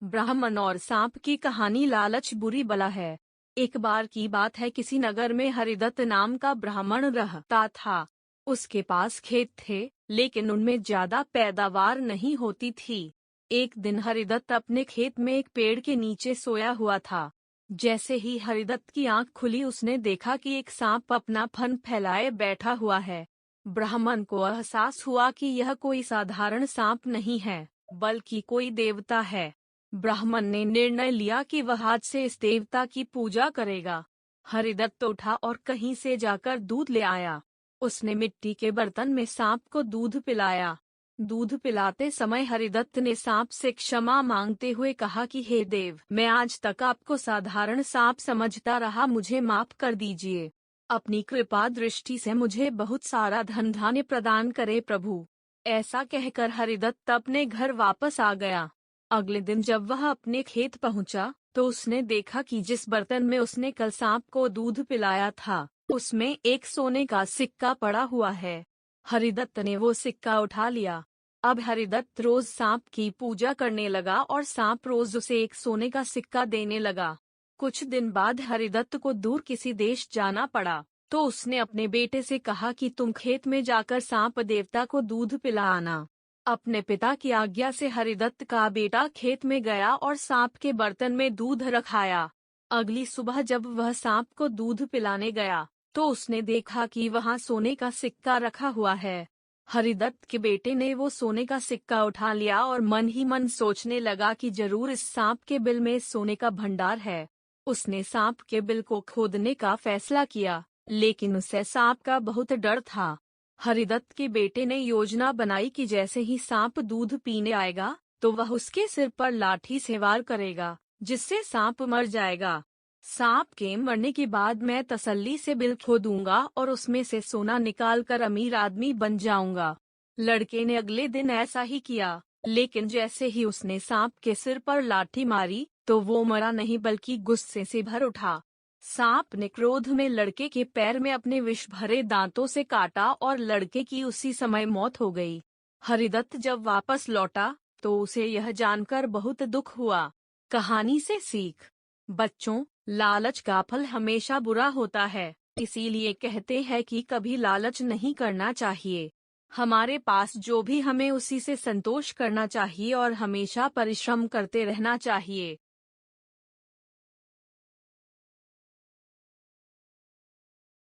ब्राह्मण और सांप की कहानी। लालच बुरी बला है। एक बार की बात है, किसी नगर में हरिदत्त नाम का ब्राह्मण रहता था। उसके पास खेत थे, लेकिन उनमें ज्यादा पैदावार नहीं होती थी। एक दिन हरिदत्त अपने खेत में एक पेड़ के नीचे सोया हुआ था। जैसे ही हरिदत्त की आंख खुली, उसने देखा कि एक सांप अपना फन फैलाए बैठा हुआ है। ब्राह्मण को एहसास हुआ कि यह कोई साधारण सांप नहीं है, बल्कि कोई देवता है। ब्राह्मण ने निर्णय लिया कि वह आज से इस देवता की पूजा करेगा। हरिदत्त उठा और कहीं से जाकर दूध ले आया। उसने मिट्टी के बर्तन में सांप को दूध पिलाया। दूध पिलाते समय हरिदत्त ने सांप से क्षमा मांगते हुए कहा कि हे देव, मैं आज तक आपको साधारण सांप समझता रहा, मुझे माफ कर दीजिए। अपनी कृपा दृष्टि से मुझे बहुत सारा धन धान्य प्रदान करे प्रभु। ऐसा कहकर हरिदत्त अपने घर वापस आ गया। अगले दिन जब वह अपने खेत पहुंचा, तो उसने देखा कि जिस बर्तन में उसने कल सांप को दूध पिलाया था, उसमें एक सोने का सिक्का पड़ा हुआ है। हरिदत्त ने वो सिक्का उठा लिया। अब हरिदत्त रोज सांप की पूजा करने लगा और सांप रोज उसे एक सोने का सिक्का देने लगा। कुछ दिन बाद हरिदत्त को दूर किसी देश जाना पड़ा, तो उसने अपने बेटे से कहा कि तुम खेत में जाकर सांप देवता को दूध पिला आना। अपने पिता की आज्ञा से हरिदत्त का बेटा खेत में गया और सांप के बर्तन में दूध रखाया। अगली सुबह जब वह सांप को दूध पिलाने गया, तो उसने देखा कि वहां सोने का सिक्का रखा हुआ है। हरिदत्त के बेटे ने वो सोने का सिक्का उठा लिया और मन ही मन सोचने लगा कि जरूर इस सांप के बिल में सोने का भंडार है। उसने सांप के बिल को खोदने का फैसला किया, लेकिन उसे सांप का बहुत डर था। हरिदत्त के बेटे ने योजना बनाई कि जैसे ही सांप दूध पीने आएगा, तो वह उसके सिर पर लाठी से वार करेगा, जिससे सांप मर जाएगा। सांप के मरने के बाद मैं तसल्ली से बिल खोदूंगा और उसमें से सोना निकालकर अमीर आदमी बन जाऊंगा। लड़के ने अगले दिन ऐसा ही किया, लेकिन जैसे ही उसने सांप के सिर पर लाठी मारी, तो वो मरा नहीं बल्कि गुस्से से भर उठा। सांप ने क्रोध में लड़के के पैर में अपने विष भरे दांतों से काटा और लड़के की उसी समय मौत हो गई। हरिदत्त जब वापस लौटा, तो उसे यह जानकर बहुत दुख हुआ। कहानी से सीख। बच्चों, लालच का फल हमेशा बुरा होता है, इसीलिए कहते हैं कि कभी लालच नहीं करना चाहिए। हमारे पास जो भी हमें उसी से संतोष करना चाहिए और हमेशा परिश्रम करते रहना चाहिए।